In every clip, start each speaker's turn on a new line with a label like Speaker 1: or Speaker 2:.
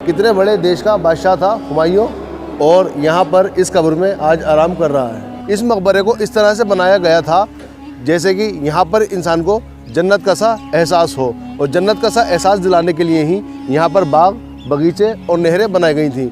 Speaker 1: कितने बड़े देश का बादशाह था हुमायूं, और यहाँ पर इस कब्र में आज आराम कर रहा है। इस मकबरे को इस तरह से बनाया गया था जैसे कि यहाँ पर इंसान को जन्नत का सा एहसास हो, और जन्नत का सा एहसास दिलाने के लिए ही यहाँ पर बाग, बगीचे और नहरें बनाई गई थी।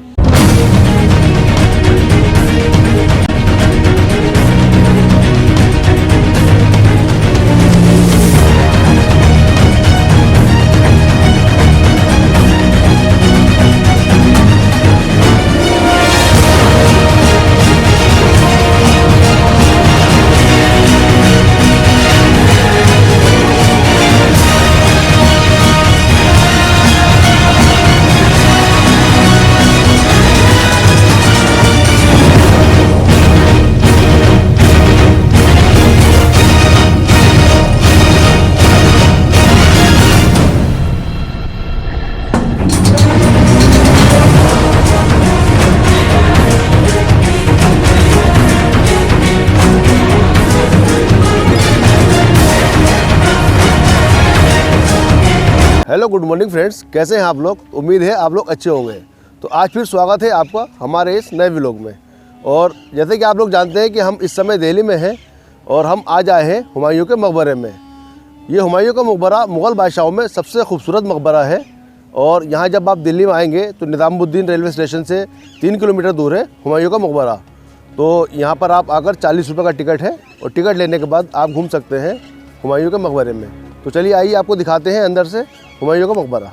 Speaker 1: हेलो गुड मॉर्निंग फ्रेंड्स, कैसे हैं आप लोग। उम्मीद है आप लोग अच्छे होंगे। तो आज फिर स्वागत है आपका हमारे इस नए व्लॉग में। और जैसे कि आप लोग जानते हैं कि हम इस समय दिल्ली में हैं और हम आज आए हैं हुमायूं के मकबरे में। ये हुमायूं का मकबरा मुग़ल बादशाहों में सबसे खूबसूरत मकबरा है। और यहाँ जब आप दिल्ली में आएंगे तो निज़ामुद्दीन रेलवे स्टेशन से 3 किलोमीटर दूर है हुमायूं का मकबरा। तो यहाँ पर आप आकर 40 रुपये का टिकट है, और टिकट लेने के बाद आप घूम सकते हैं हुमायूं के मकबरे में। तो चलिए आइए आपको दिखाते हैं अंदर से हुमायूं का मकबरा।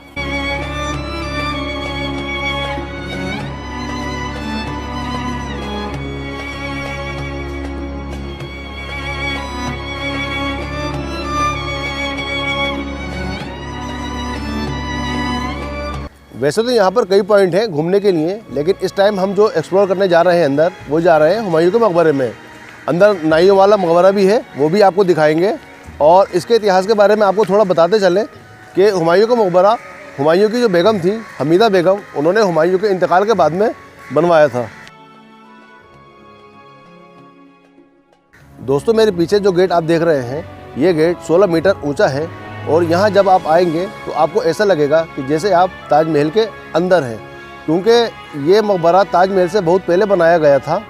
Speaker 1: वैसे तो यहाँ पर कई पॉइंट हैं घूमने के लिए, लेकिन इस टाइम हम जो एक्सप्लोर करने जा रहे हैं अंदर, वो जा रहे हैं हुमायूं के मकबरे में। अंदर नाइयों वाला मकबरा भी है, वो भी आपको दिखाएंगे। और इसके इतिहास के बारे में आपको थोड़ा बताते चलें कि हुमायूं का मकबरा हुमायूं की जो बेगम थी, हमीदा बेगम, उन्होंने हुमायूं के इंतकाल के बाद में बनवाया था। दोस्तों, मेरे पीछे जो गेट आप देख रहे हैं, ये गेट 16 मीटर ऊंचा है। और यहाँ जब आप आएंगे तो आपको ऐसा लगेगा कि जैसे आप ताजमहल के अंदर हैं, क्योंकि ये मकबरा ताजमहल से बहुत पहले बनाया गया था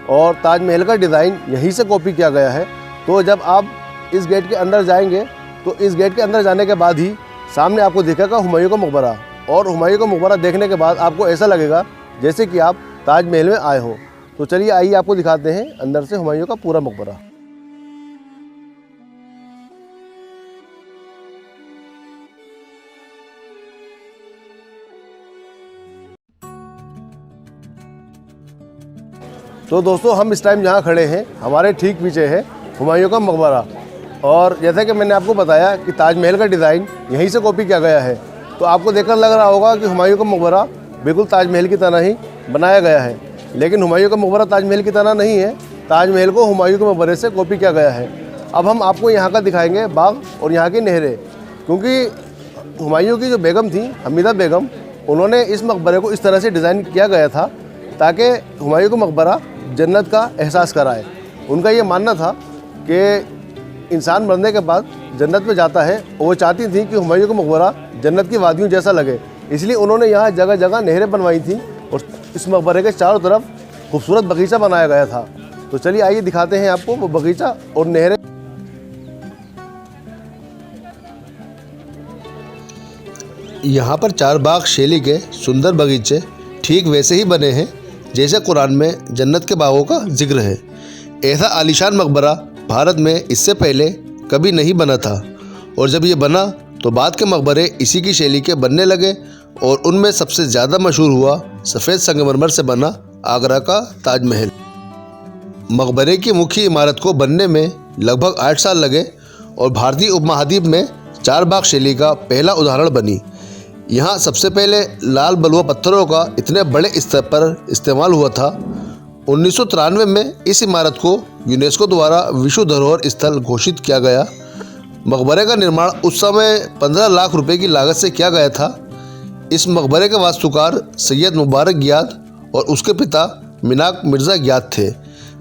Speaker 1: और ताजमहल का डिज़ाइन यहीं से कॉपी किया गया है। तो जब आप इस गेट के अंदर जाएंगे तो इस गेट के अंदर जाने के बाद ही सामने आपको दिखेगा हुमायूं का मकबरा। और हुमायूं का मकबरा देखने के बाद आपको ऐसा लगेगा जैसे कि आप ताजमहल में आए हो। तो चलिए आइए आपको दिखाते हैं अंदर से हुमायूं का पूरा मकबरा। तो दोस्तों, हम इस टाइम जहाँ खड़े हैं, हमारे ठीक पीछे है हुमायूं का मकबरा। और जैसा कि मैंने आपको बताया कि ताजमहल का डिज़ाइन यहीं से कॉपी किया गया है, तो आपको देखकर लग रहा होगा कि हुमायूं का मकबरा बिल्कुल ताजमहल की तरह ही बनाया गया है। लेकिन हुमायूं का मकबरा ताजमहल की तरह नहीं है, ताजमहल को हुमायूं के मकबरे से कॉपी किया गया है। अब हम आपको यहाँ का दिखाएंगे बाग और यहाँ की नहरें, क्योंकि हुमायूं की जो बेगम थी, हमीदा बेगम, उन्होंने इस मकबरे को इस तरह से डिज़ाइन किया गया था ताकि हुमायूं का मकबरा जन्नत का एहसास कराए। उनका ये मानना था कि इंसान मरने के बाद जन्नत में जाता है, और वो चाहती थी कि हुमायूं का मकबरा जन्नत की वादियों जैसा लगे। इसलिए उन्होंने यहाँ जगह जगह नहरें बनवाई थी और इस मकबरे के चारों तरफ खूबसूरत बगीचा बनाया गया था। तो चलिए आइए दिखाते हैं आपको वो बगीचा और नहरें। यहाँ पर 4 बाग शैली के सुंदर बगीचे ठीक वैसे ही बने हैं जैसे कुरान में जन्नत के बागों का जिक्र है। ऐसा आलीशान मकबरा भारत में इससे पहले कभी नहीं बना था, और जब ये बना तो बाद के मकबरे इसी की शैली के बनने लगे। और उनमें सबसे ज़्यादा मशहूर हुआ सफ़ेद संगमरमर से बना आगरा का ताजमहल। मकबरे की मुख्य इमारत को बनने में लगभग 8 साल लगे और भारतीय उपमहाद्वीप में 4 बाग शैली का पहला उदाहरण बनी। यहाँ सबसे पहले लाल बलुआ पत्थरों का इतने बड़े स्तर पर इस्तेमाल हुआ था। 1993 में इस इमारत को यूनेस्को द्वारा विश्व धरोहर स्थल घोषित किया गया। मकबरे का निर्माण उस समय 15 लाख रुपए की लागत से किया गया था। इस मकबरे के वास्तुकार सैयद मुबारक गियाथ और उसके पिता मिनाक मिर्ज़ा गियाथ थे,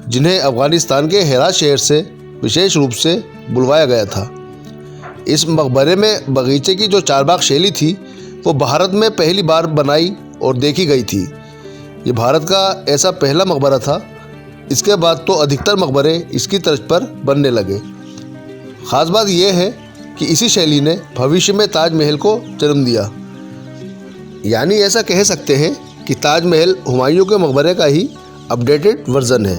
Speaker 1: जिन्हें अफ़गानिस्तान के हेरात शहर से विशेष रूप से बुलवाया गया था। इस मकबरे में बगीचे की जो 4 बाग शैली थी वो भारत में पहली बार बनाई और देखी गई थी। ये भारत का ऐसा पहला मकबरा था। इसके बाद तो अधिकतर मकबरे इसकी तर्ज पर बनने लगे। ख़ास बात यह है कि इसी शैली ने भविष्य में ताजमहल को जन्म दिया। यानी ऐसा कह सकते हैं कि ताजमहल हुमायूं के मकबरे का ही अपडेटेड वर्जन है।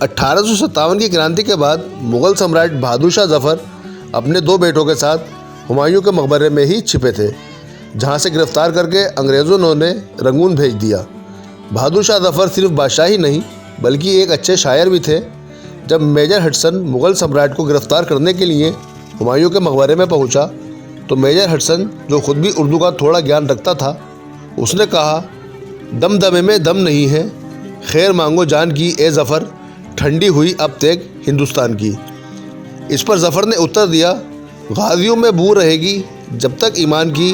Speaker 1: 1857 की क्रांति के बाद मुग़ल सम्राट बहादुर शाह जफ़र अपने 2 बेटों के साथ हुमायूं के मकबरे में ही छिपे थे, जहां से गिरफ्तार करके अंग्रेज़ों ने उन्हें रंगून भेज दिया। बहादुर शाह जफ़र सिर्फ बादशाह ही नहीं बल्कि एक अच्छे शायर भी थे। जब मेजर हडसन मुग़ल सम्राट को गिरफ्तार करने के लिए हुमायूं के मकबरे में पहुंचा, तो मेजर हडसन, जो खुद भी उर्दू का थोड़ा ज्ञान रखता था, उसने कहा, दमदमे में दम नहीं है, खैर मांगो जान की ए ज़फ़र, ठंडी हुई अब तेग हिंदुस्तान की। इस पर ज़फ़र ने उत्तर दिया, गाज़ियों में बू रहेगी जब तक ईमान की,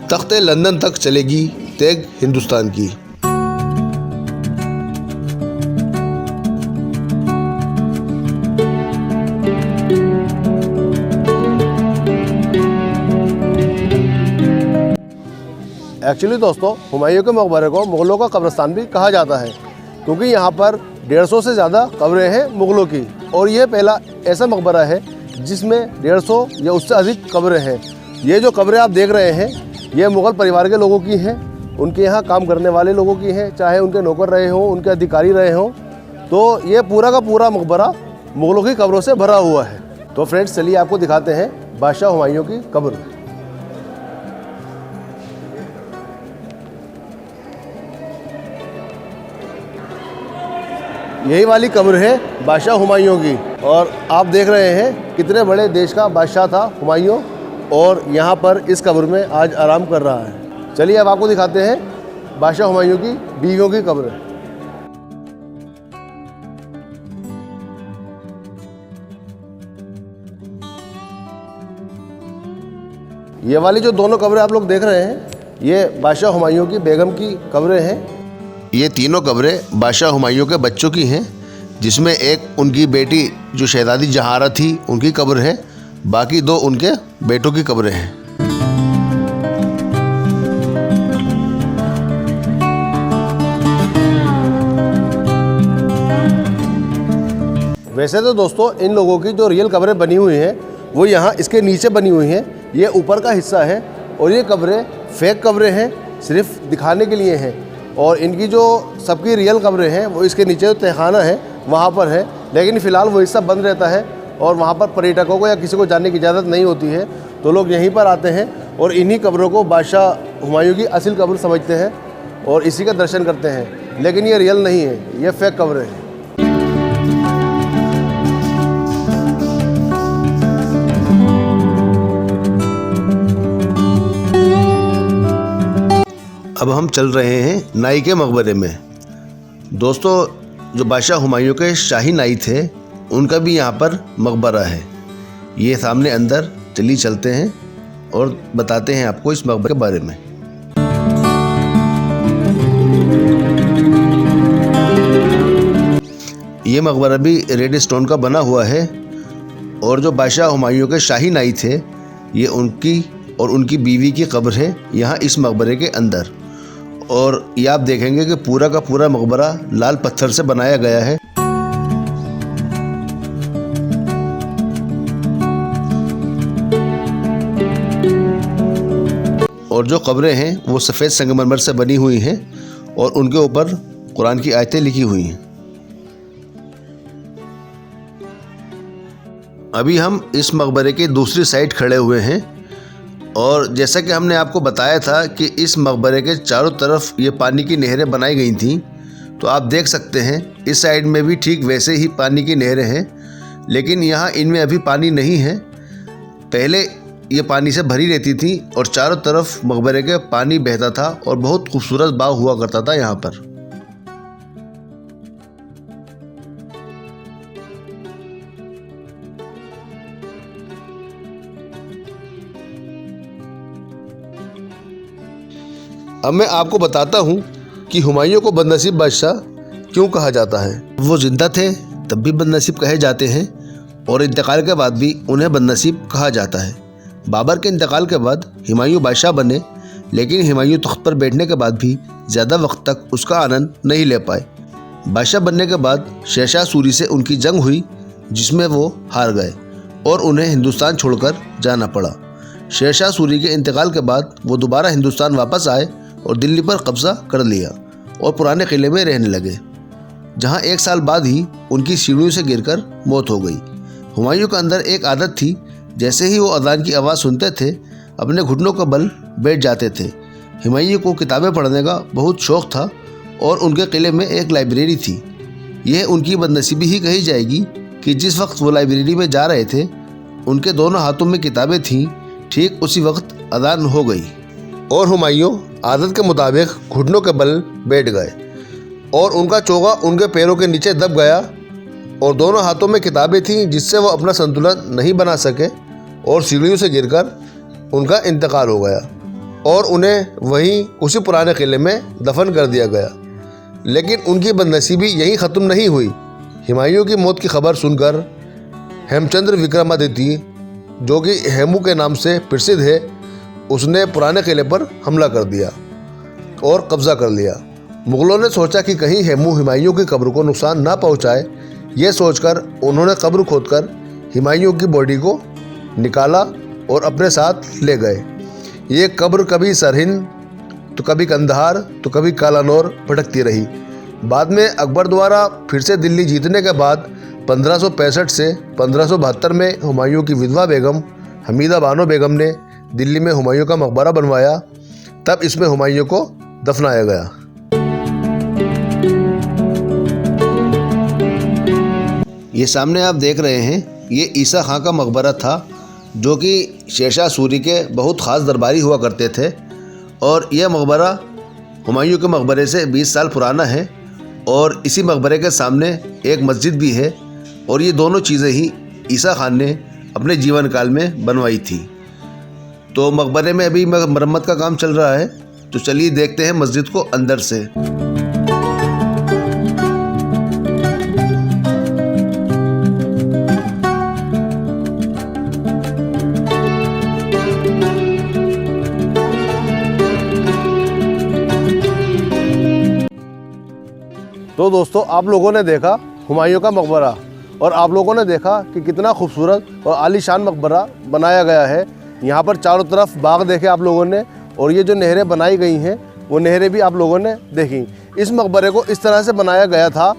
Speaker 1: तख्ते लंदन तक चलेगी तेग हिंदुस्तान की।
Speaker 2: एक्चुअली दोस्तों, हुमायूं के मकबरे को मुग़लों का कब्रिस्तान भी कहा जाता है, क्योंकि यहाँ पर 150 से ज़्यादा कब्रें हैं मुग़लों की, और ये पहला ऐसा मकबरा है जिसमें 150 या उससे अधिक कब्रें हैं। ये जो कब्रें आप देख रहे हैं, ये मुग़ल परिवार के लोगों की हैं, उनके यहाँ काम करने वाले लोगों की हैं, चाहे उनके नौकर रहे हों, उनके अधिकारी रहे हों। तो ये पूरा का पूरा मकबरा मुग़लों की कब्रों से भरा हुआ है। तो फ्रेंड्स, चलिए आपको दिखाते हैं बादशाह हुमायूं की कब्र। यही वाली कब्र है बादशाह हुमायूं की, और आप देख रहे हैं कितने बड़े देश का बादशाह था हुमायूं, और यहाँ पर इस कब्र में आज आराम कर रहा है। चलिए अब आपको दिखाते हैं बादशाह हुमायूं की बीवियों की कब्र। ये वाली जो दोनों कब्रें आप लोग देख रहे हैं, ये बादशाह हुमायूं की बेगम की कब्रें हैं।
Speaker 1: ये तीनों कब्रें बादशाह हुमायूं के बच्चों की हैं, जिसमें एक उनकी बेटी जो शहजादी जहारा थी उनकी कब्र है, बाकी 2 उनके बेटों की कब्रें हैं।
Speaker 2: वैसे तो दोस्तों, इन लोगों की जो रियल कब्रें बनी हुई हैं वो यहाँ इसके नीचे बनी हुई हैं। ये ऊपर का हिस्सा है, और ये कब्रें फेक कब्रें हैं, सिर्फ दिखाने के लिए हैं। और इनकी जो सबकी रियल कब्रें हैं वो इसके नीचे जो तहखाना है वहाँ पर है, लेकिन फ़िलहाल वो हिस्सा बंद रहता है, और वहाँ पर पर्यटकों को या किसी को जाने की इजाज़त नहीं होती है। तो लोग यहीं पर आते हैं और इन्हीं कब्रों को बादशाह हुमायूं की असल कब्र समझते हैं और इसी का दर्शन करते हैं, लेकिन ये रियल नहीं है, ये फेक कब्रें हैं।
Speaker 1: अब हम चल रहे हैं नाई के मकबरे में। दोस्तों, जो बादशाह हुमायूं के शाही नाई थे, उनका भी यहाँ पर मकबरा है। ये सामने अंदर, चलिए चलते हैं और बताते हैं आपको इस मकबरे के बारे में। ये मकबरा भी रेड स्टोन का बना हुआ है, और जो बादशाह हुमायूं के शाही नाई थे, ये उनकी और उनकी बीवी की कब्र है यहाँ इस मकबरे के अंदर। और ये आप देखेंगे कि पूरा का पूरा मकबरा लाल पत्थर से बनाया गया है। और जो कब्रें हैं वो सफ़ेद संगमरमर से बनी हुई हैं, और उनके ऊपर कुरान की आयतें लिखी हुई हैं। अभी हम इस मकबरे के दूसरी साइड खड़े हुए हैं, और जैसा कि हमने आपको बताया था कि इस मकबरे के चारों तरफ ये पानी की नहरें बनाई गई थीं, तो आप देख सकते हैं इस साइड में भी ठीक वैसे ही पानी की नहरें हैं, लेकिन यहाँ इनमें अभी पानी नहीं है। पहले ये पानी से भरी रहती थी और चारों तरफ मकबरे के पानी बहता था, और बहुत खूबसूरत बाग हुआ करता था यहाँ पर। अब मैं आपको बताता हूँ कि हुमायूं को बदनसीब बादशाह क्यों कहा जाता है। वो जिंदा थे तब भी बदनसीब कहे जाते हैं, और इंतकाल के बाद भी उन्हें बदनसीब कहा जाता है। बाबर के इंतकाल के बाद हुमायूं बादशाह बने, लेकिन हुमायूं तख्त पर बैठने के बाद भी ज़्यादा वक्त तक उसका आनंद नहीं ले पाए। बादशाह बनने के बाद शेरशाह सूरी से उनकी जंग हुई, जिसमें वो हार गए और उन्हें हिंदुस्तान छोड़कर जाना पड़ा। शेरशाह सूरी के इंतकाल के बाद वो दोबारा हिंदुस्तान वापस आए और दिल्ली पर कब्जा कर लिया और पुराने किले में रहने लगे, जहां 1 साल बाद ही उनकी सीढ़ियों से गिरकर मौत हो गई। हुमायूं के अंदर एक आदत थी, जैसे ही वो अजान की आवाज़ सुनते थे अपने घुटनों का बल बैठ जाते थे। हुमायूं को किताबें पढ़ने का बहुत शौक़ था और उनके किले में एक लाइब्रेरी थी। यह उनकी बदनसीबी ही कही जाएगी कि जिस वक्त वो लाइब्रेरी में जा रहे थे उनके दोनों हाथों में किताबें थीं। ठीक उसी वक्त अजान हो गई और हुमायूं आदत के मुताबिक घुटनों के बल बैठ गए और उनका चोगा उनके पैरों के नीचे दब गया और दोनों हाथों में किताबें थीं, जिससे वो अपना संतुलन नहीं बना सके और सीढ़ियों से गिरकर उनका इंतकाल हो गया और उन्हें वहीं उसी पुराने किले में दफन कर दिया गया। लेकिन उनकी बदनसीबी यहीं ख़त्म नहीं हुई। हुमायूं की मौत की खबर सुनकर हेमचंद्र विक्रमादित्य, जो कि हेमू के नाम से प्रसिद्ध है, उसने पुराने किले पर हमला कर दिया और कब्ज़ा कर लिया। मुग़लों ने सोचा कि कहीं हेमू हुमायूं की कब्र को नुकसान ना पहुंचाए। ये सोचकर उन्होंने कब्र खोदकर हुमायूं की बॉडी को निकाला और अपने साथ ले गए। ये कब्र कभी सरहिंद तो कभी कंधार तो कभी कालानौर भटकती रही। बाद में अकबर द्वारा फिर से दिल्ली जीतने के बाद 1565 से 1572 में हुमायूं की विधवा बेगम हमीदा बानो बेगम ने दिल्ली में हुमायूं का मकबरा बनवाया। तब इसमें हुमायूं को दफनाया गया। ये सामने आप देख रहे हैं, ये ईसा खां का मकबरा था, जो कि शेरशाह सूरी के बहुत ख़ास दरबारी हुआ करते थे और यह मकबरा हुमायूं के मकबरे से 20 साल पुराना है और इसी मकबरे के सामने एक मस्जिद भी है और ये दोनों चीज़ें ही ईसा खान ने अपने जीवन काल में बनवाई थी। तो मकबरे में अभी मरम्मत का काम चल रहा है, तो चलिए देखते हैं मस्जिद को अंदर से।
Speaker 2: तो दोस्तों, आप लोगों ने देखा हुमायूं का मकबरा और आप लोगों ने देखा कि कितना खूबसूरत और आलीशान मकबरा बनाया गया है। यहाँ पर चारों तरफ बाग देखे आप लोगों ने और ये जो नहरें बनाई गई हैं वो नहरें भी आप लोगों ने देखी। इस मकबरे को इस तरह से बनाया गया था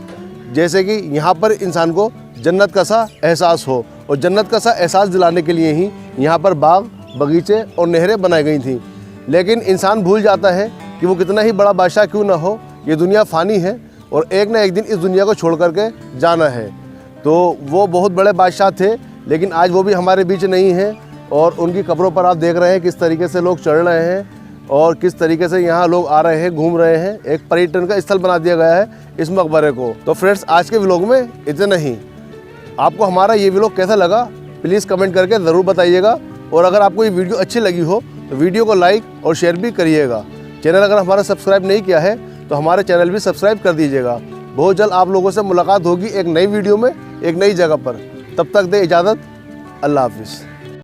Speaker 2: जैसे कि यहाँ पर इंसान को जन्नत का सा एहसास हो, और जन्नत का सा एहसास दिलाने के लिए ही यहाँ पर बाग, बगीचे और नहरें बनाई गई थी। लेकिन इंसान भूल जाता है कि वो कितना ही बड़ा बादशाह क्यों ना हो, ये दुनिया फ़ानी है और एक ना एक दिन इस दुनिया को छोड़ करके जाना है। तो वो बहुत बड़े बादशाह थे, लेकिन आज वो भी हमारे बीच नहीं है और उनकी कब्रों पर आप देख रहे हैं किस तरीके से लोग चढ़ रहे हैं और किस तरीके से यहाँ लोग आ रहे हैं, घूम रहे हैं। एक पर्यटन का स्थल बना दिया गया है इस मकबरे को। तो फ्रेंड्स, आज के व्लॉग में इतना ही। आपको हमारा ये व्लॉग कैसा लगा प्लीज़ कमेंट करके ज़रूर बताइएगा और अगर आपको ये वीडियो अच्छी लगी हो तो वीडियो को लाइक और शेयर भी करिएगा। चैनल अगर हमारा सब्सक्राइब नहीं किया है तो हमारे चैनल भी सब्सक्राइब कर दीजिएगा। बहुत जल्द आप लोगों से मुलाकात होगी एक नई वीडियो में, एक नई जगह पर। तब तक दे इजाज़त। अल्लाह हाफिज़।